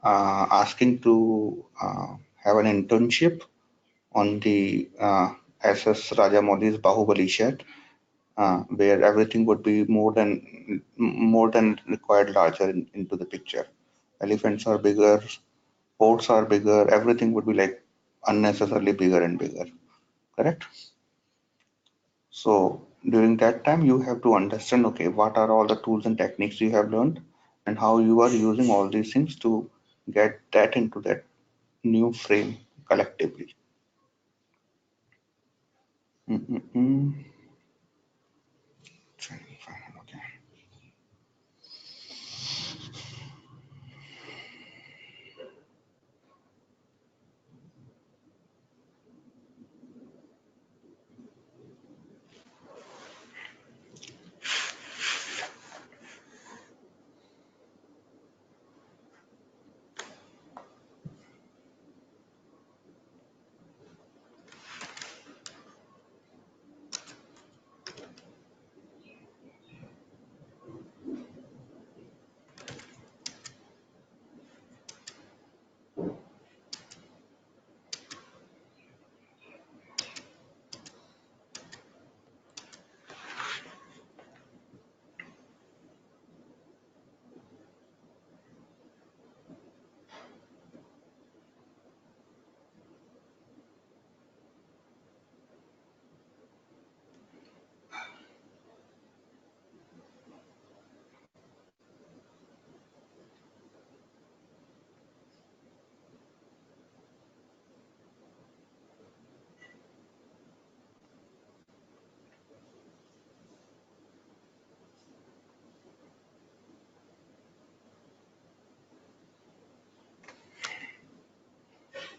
asking to have an internship on the SS Rajamouli's Bahubali set, where everything would be more than required larger into the picture. Elephants are bigger, ports are bigger, everything would be like unnecessarily bigger and bigger. Correct? So during that time, you have to understand, okay, what are all the tools and techniques you have learned and how you are using all these things to get that into that new frame collectively. Mm-mm-mm. Okay.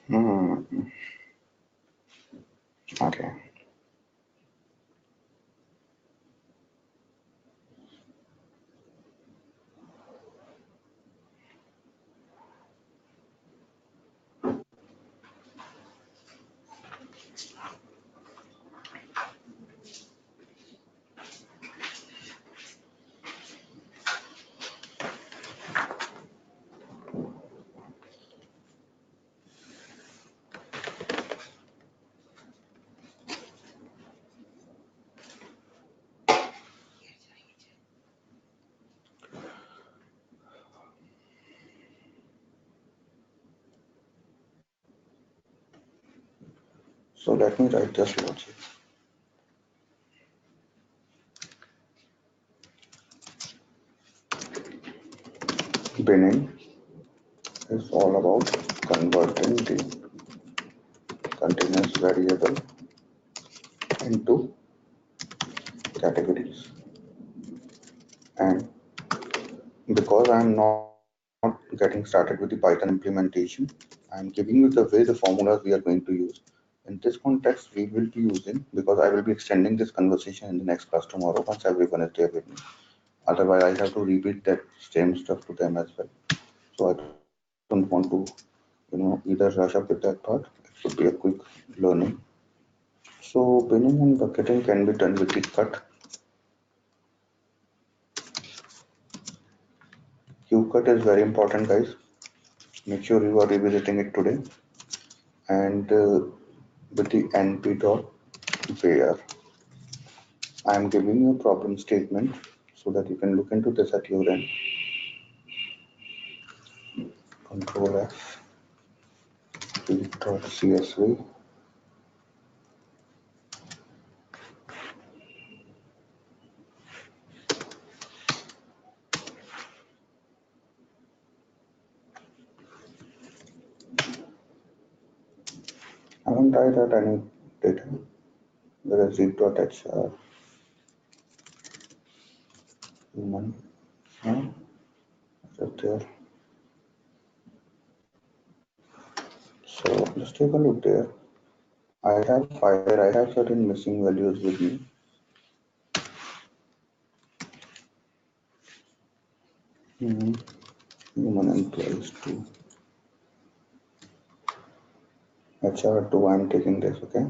Mm, okay. So let me write this logic. Binning is all about converting the continuous variable into categories. And because I'm not getting started with the Python implementation, I'm giving you the way the formulas we are going to use. In this context, we will be using, because I will be extending this conversation in the next class tomorrow once everyone is there with me. Otherwise, I have to repeat that same stuff to them as well. So I don't want to, either rush up with that part. It should be a quick learning. So binning and bucketing can be done with the cut. Q cut is very important, guys. Make sure you are revisiting it today. And with the np dot where I am giving you a problem statement so that you can look into this at your end. Control F p.csv. I haven't tried at any data. There is z.hr human. No, just there. So just take a look there. I have fire, I have certain missing values with me. Human employees 2. HR2, I'm taking this, okay?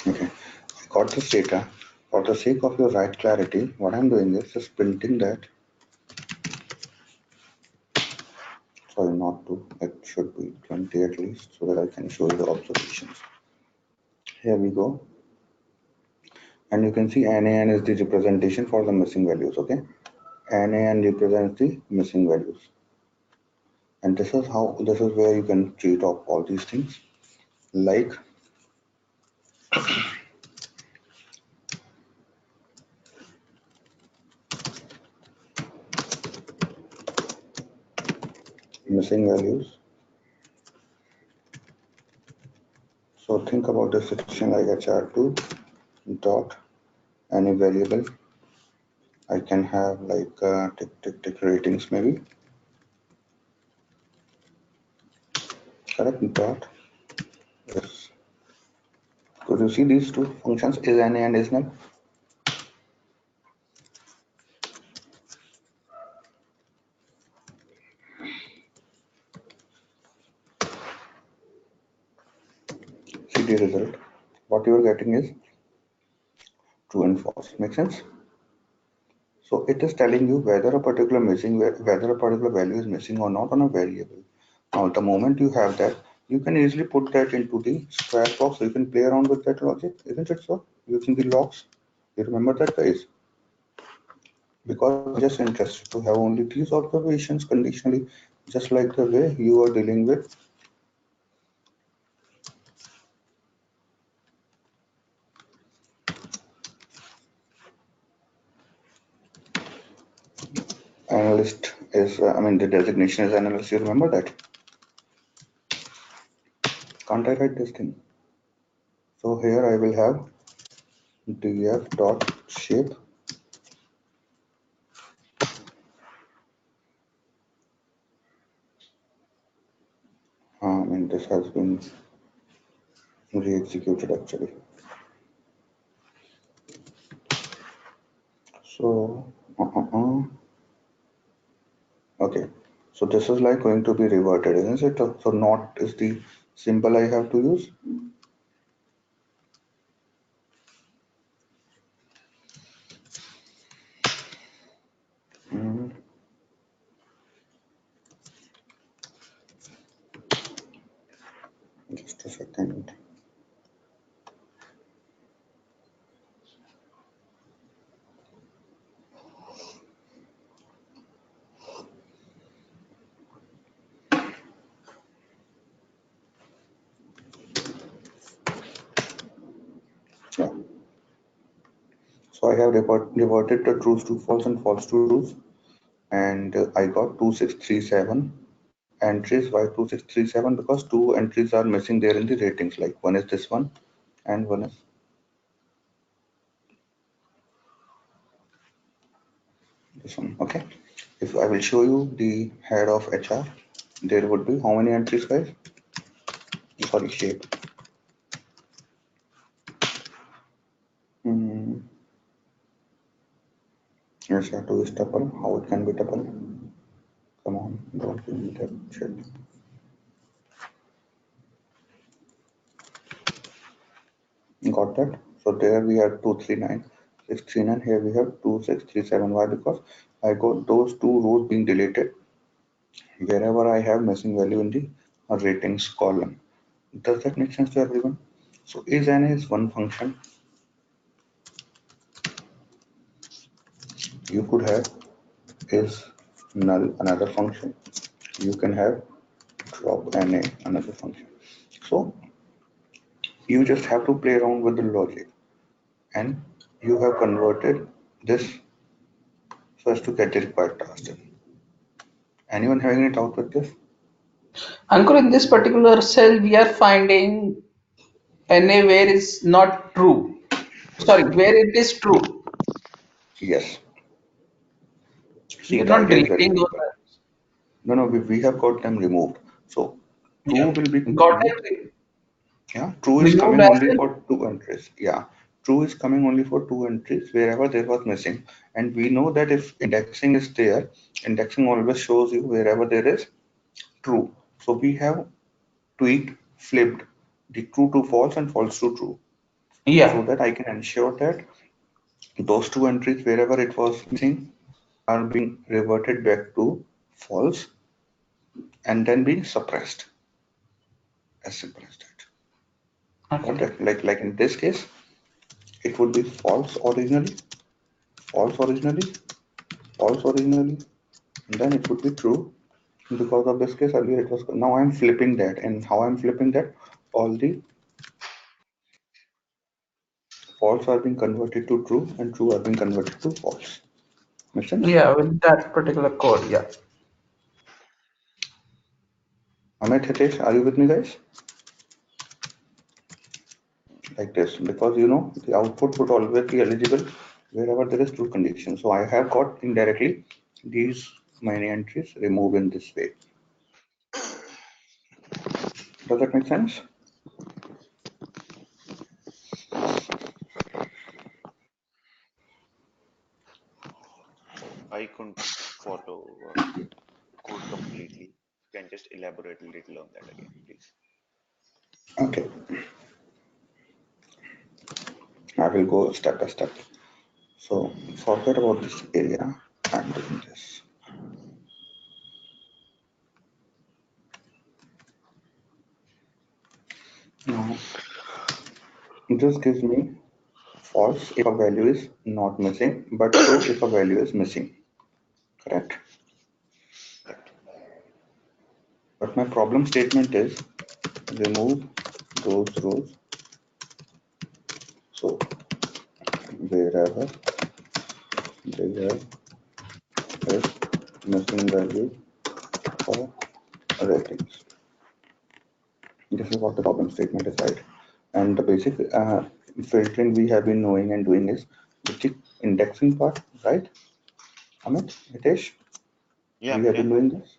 Okay, I got this data. For the sake of your right clarity, what I'm doing is just printing that. Sorry, not to. It should be 20 at least, so that I can show you the observations. Here we go. And you can see NaN is the representation for the missing values, okay? NaN represents the missing values. And this is where you can treat of all these things, like missing values. So think about the situation like HR2 dot any variable. I can have like tick ratings maybe. Correct dot. Yes. Could you see these two functions, is NA and is null? See the result. What you are getting is true and false. Make sense? So it is telling you whether a particular value is missing or not on a variable. Now, the moment you have that, you can easily put that into the scratch box. So you can play around with that logic, isn't it so? Using the logs. You remember that, guys? Because I'm just interested to have only these observations conditionally, just like the way you are dealing with analyst is, the designation is analyst. You remember that? Can't I write this thing? So here I will have df dot shape. This has been re-executed actually. So, okay. So this is like going to be reverted, isn't it? So not is the symbol I have to use. second. Yeah. So I have reverted the trues to false and false to trues, and I got 2637 entries. Why 2637? Because two entries are missing there in the ratings. Like one is this one, and one is this one. Okay. If I will show you the head of HR, there would be how many entries, guys? Sorry, shape. Hmm. HR2 is tuple. How it can be tuple? Come on, don't give me that shit. Got that? So there we have 239, 639. Here we have 2637. Why? Because I got those two rows being deleted wherever I have missing value in the ratings column. Does that make sense to everyone? So is n is one function. You could have is null another function. You can have drop na another function. So you just have to play around with the logic, and you have converted this so as to get the required task done. Anyone having any doubt with this? Ankur, in this particular cell, we are finding NA where is not true. Sorry, where it is true. Yes. We See, are the not idea is very deleting those simple. No, no, we have got them removed. So true values. will be Yeah. Got coming. it Yeah, true is removed coming as only well. for two entries. Yeah, true is coming only for two entries wherever there was missing. And we know that if indexing is there, indexing always shows you wherever there is true. So we have tweaked, flipped the true to false and false to true so Yeah. that I can ensure that those two entries wherever it was missing are being reverted back to false and then being suppressed. As simple as that. Got Okay. that? Like in this case, it would be false originally, false originally, and then it would be true. Because of this case earlier it was now I'm flipping that, and how I'm flipping that, all the false are being converted to true and true are being converted to false. Make sense? Yeah, with that particular code. Yeah. Amit, Hitesh, are you with me, guys? Like this, because you know the output would always be eligible wherever there is true condition. So I have got indirectly these many entries removed in this way. Does that make sense? I couldn't follow code completely. You can just elaborate a little on that again, please. Okay, I will go step by step. So forget about this area. I'm doing this. Now this gives me false if a value is not missing, but true if a value is missing. Correct. Correct. But my problem statement is remove those rows. So wherever there is missing value for ratings. This is what the problem statement is, right? And the basic filtering we have been knowing and doing is with the indexing part, right? Amit, Hitesh, Yeah, we have yeah. been doing this.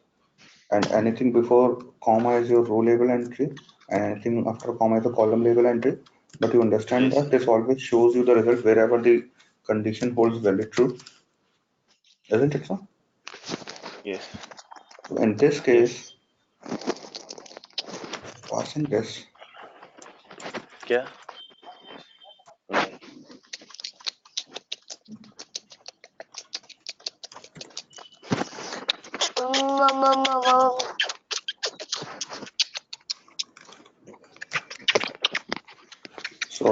And anything before comma is your row label entry, and anything after comma is a column label entry. But you understand Yes, that this always shows you the result wherever the condition holds value true, isn't it so? yes, So in this yes. case, passing this, क्या नहीं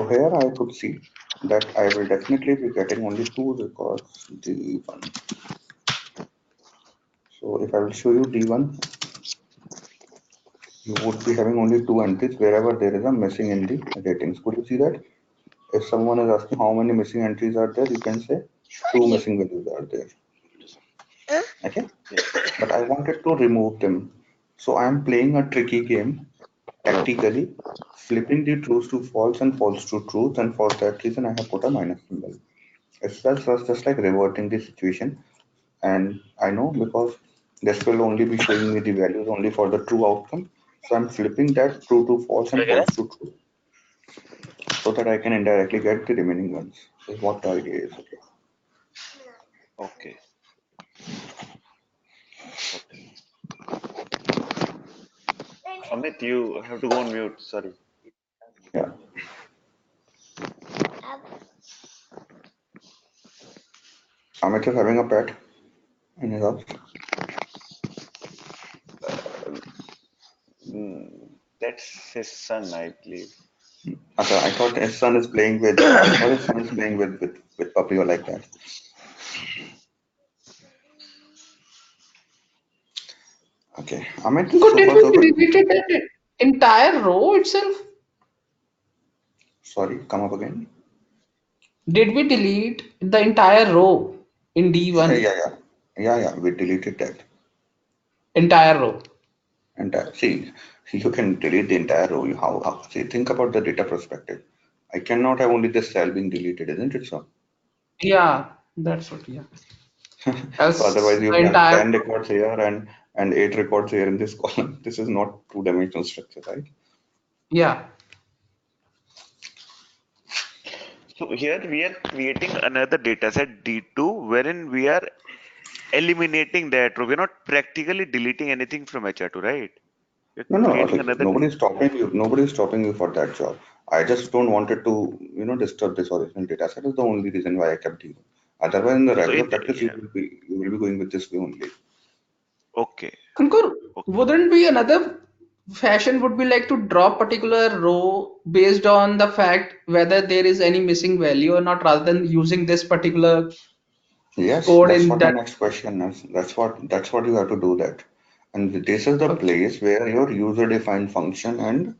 So here I could see that I will definitely be getting only two records, D1. So if I will show you D1, you would be having only two entries wherever there is a missing in the ratings. Could you see that? If someone is asking how many missing entries are there, you can say two missing values are there. Okay? But I wanted to remove them. So I am playing a tricky game, tactically, flipping the truths to false and false to truth, and for that reason I have put a minus symbol. It's just like reverting the situation, and I know because this will only be showing me the values only for the true outcome. So I'm flipping that true to false and false to true so that I can indirectly get the remaining ones. Is what the idea is. Okay. Okay. Okay. Amit, you have to go on mute. Sorry. Yeah. Amit is having a pet in his house. That's his son, I believe. Okay, I thought his son is playing with. I thought his son is playing with puppy or like that. Okay, Amit, Good, so did far so we good. deleted that entire row itself? Sorry, come up again. Did we delete the entire row in Yeah, D1? yeah, yeah, yeah, yeah. We deleted that. Entire row. And see, you can delete the entire row. How? See, think about the data perspective. I cannot have only this cell being deleted, isn't it so? Yeah, that's what, yeah. So Else otherwise you the will have entire, 10 records here and 8 records here in this column. This is not two-dimensional structure, right? yeah. So here we are creating another data set D2 wherein we are eliminating that row. We're not practically deleting anything from HR2, right? We're No, no, creating like another. nobody's stopping you. Nobody's stopping you for that job. I just don't wanted to, disturb this original data set. Is the only reason why I kept it. Otherwise, in the So regular in practice, yeah, you will be going with this way only. okay, Ankur, okay. wouldn't be another fashion would be like to drop particular row based on the fact whether there is any missing value or not, rather than using this particular Yes, code that's in what my that. next question is. That's what you have to do that. And this is the Okay. place where your user-defined function, and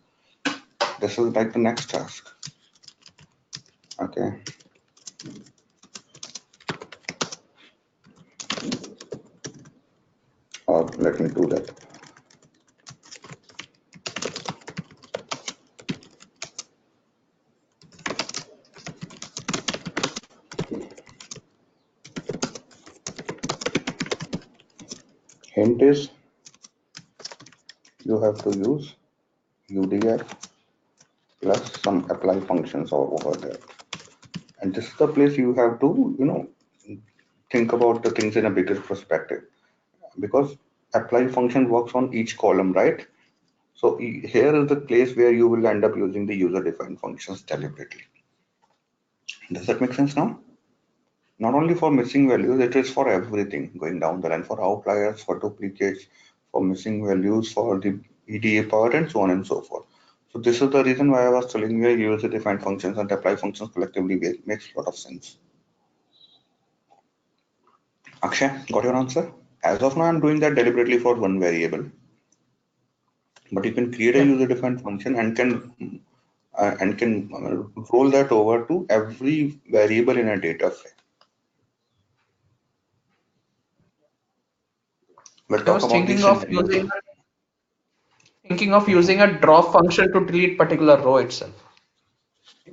this is like the next task. Okay. Or let me do that. Hint is you have to use UDF plus some apply functions over there. And this is the place you have to, think about the things in a bigger perspective because apply function works on each column, right? So here is the place where you will end up using the user defined functions deliberately. Does that make sense now? Not only for missing values, it is for everything going down the line, for outliers, for duplicates, for missing values, for the EDA part, and so on and so forth. So this is the reason why I was telling you user defined functions and apply functions collectively makes a lot of sense. Akshay, got your answer? As of now, I'm doing that deliberately for one variable, but you can create a Yeah. user-defined function and can roll that over to every variable in a data frame. We'll I talk was about these scenarios. thinking of using Mhm. a drop function to delete particular row itself.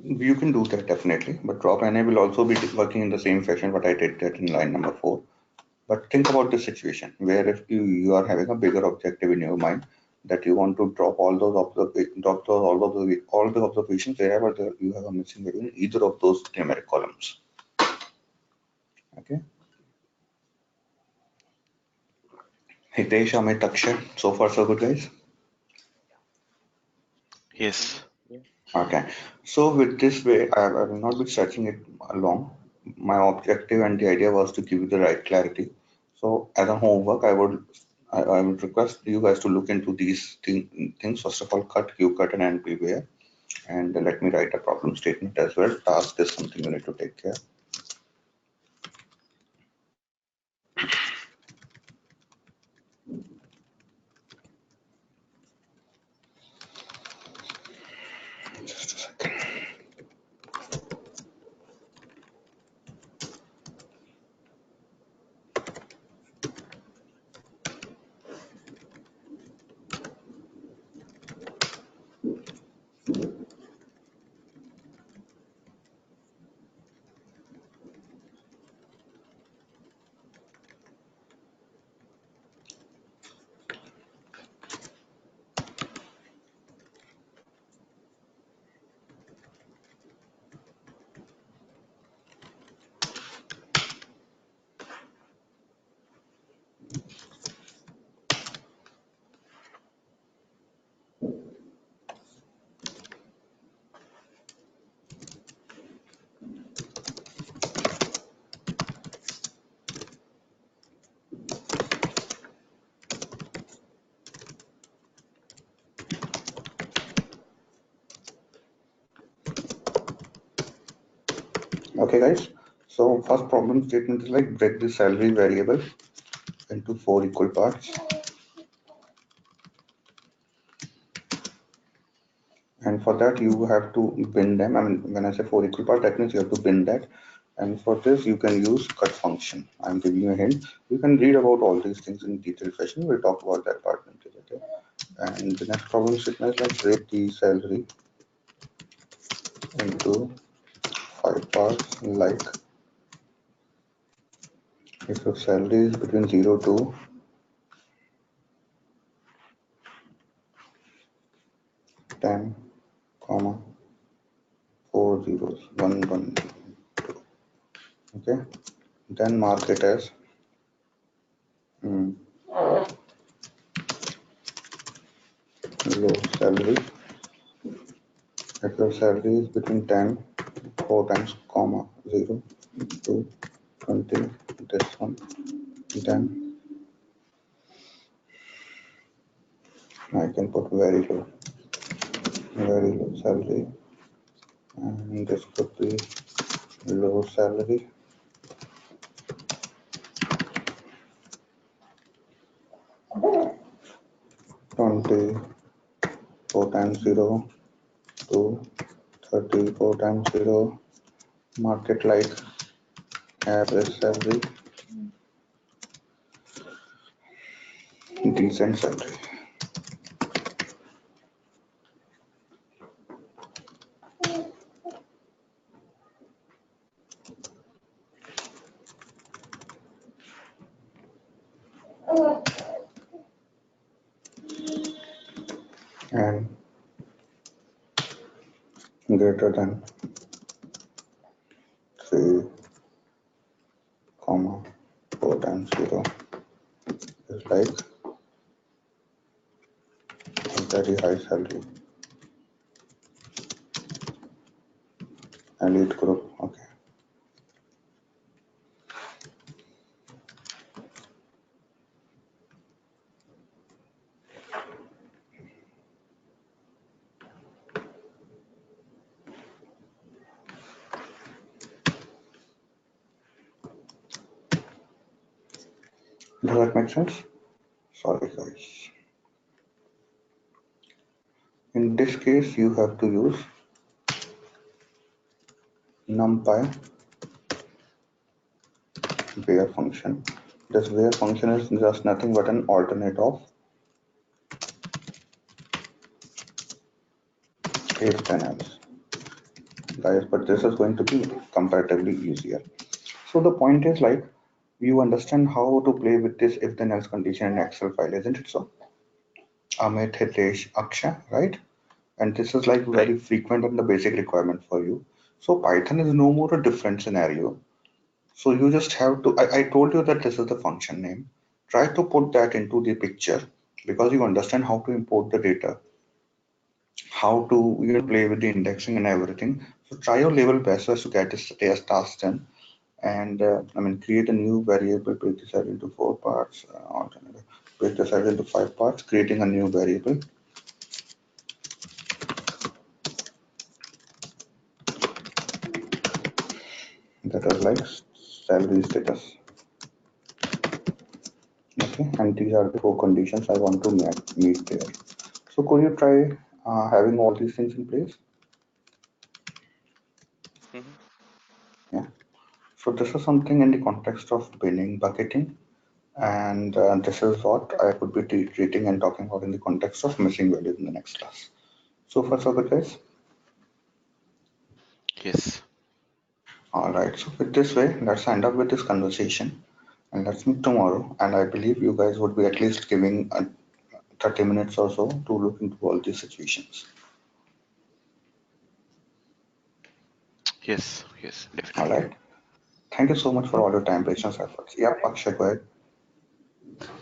You can do that definitely, but drop NA will also be working in the same fashion what I did that in line number 4. But think about this situation where if you are having a bigger objective in your mind that you want to drop all the observations wherever you have a missing value in either of those numeric columns. Okay. Hitesh, Amit, Akshay, so far so good, guys. Yes. Okay. So with this way, I will not be stretching it along. My objective and the idea was to give you the right clarity. So as a homework, I would request you guys to look into these things. First of all, cut, Q cut, and beware. And let me write a problem statement as well. Task is something you need to take care. Just a second. Okay, guys. So first problem statement is like break the salary variable into 4 equal parts. And for that you have to bin them. I mean, when I say 4 equal parts, that means you have to bin that. And for this you can use cut function. I'm giving you a hint. You can read about all these things in detailed fashion. We'll talk about that part in detail. Okay? And the next problem statement is like break the salary into 5 parts, like if your salary is between 0 to 10, comma, 4 zeros, 1, 1, 2. Okay, then mark it as low salary. If your salary is between 10, 4 times, comma, 0 to 20, this one, then I can put very low salary, and this could be low salary, 20, 4 times 0 to 30, 4 times 0, market like average salary, decent salary. And greater than 3, comma, 4 times 0 is like very high salary, elite group. Okay, does that make sense? Sorry guys. In this case you have to use numpy where function. This where function is just nothing but an alternate of if then else, guys, but this is going to be comparatively easier. So the point is like you understand how to play with this if then else condition in Excel file, isn't it so? Amit, Hitesh, Aksha, right? And this is like very Right. frequent and the basic requirement for you. So Python is no more a different scenario. So you just have to, I told you that this is the function name. Try to put that into the picture because you understand how to import the data, how to play with the indexing and everything. So try your level best as to get this task done. And I mean, create a new variable, break this out into 4 parts, break this out into 5 parts, creating a new variable. that is like salary status. Okay, and these are the 4 conditions I want to meet there. So could you try having all these things in place? Mhm. Yeah. So this is something in the context of binning bucketing, and this is what I could be treating and talking about in the context of missing values in the next class. So far, so good, guys. Yes. All right. So with this way, let's end up with this conversation, and let's meet tomorrow. And I believe you guys would be at least giving 30 minutes or so to look into all these situations. Yes. Yes. All Definitely. right. Thank you so much for all your time, patience, efforts. Yep, Akshay, go ahead.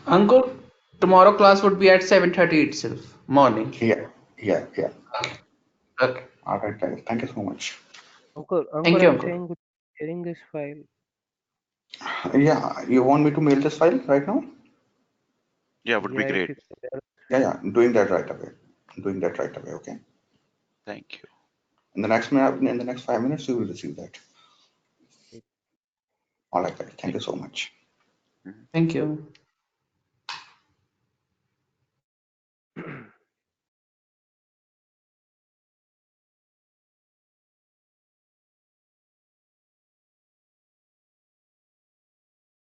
Ankur, tomorrow class would be at 7:30 itself, morning. Yeah, yeah. Okay. All right, guys. Thank you so much. Thank Ankur, you, I'm Ankur. sharing this file. Yeah, you want me to mail this file right now? Yeah, would be Yeah, if great. you could. Yeah, doing that right away. Doing that right away, okay. Thank you. In the next minute, in the next 5 minutes, you will receive that. All right, guys. Thank you so much. Mhm. Thank you.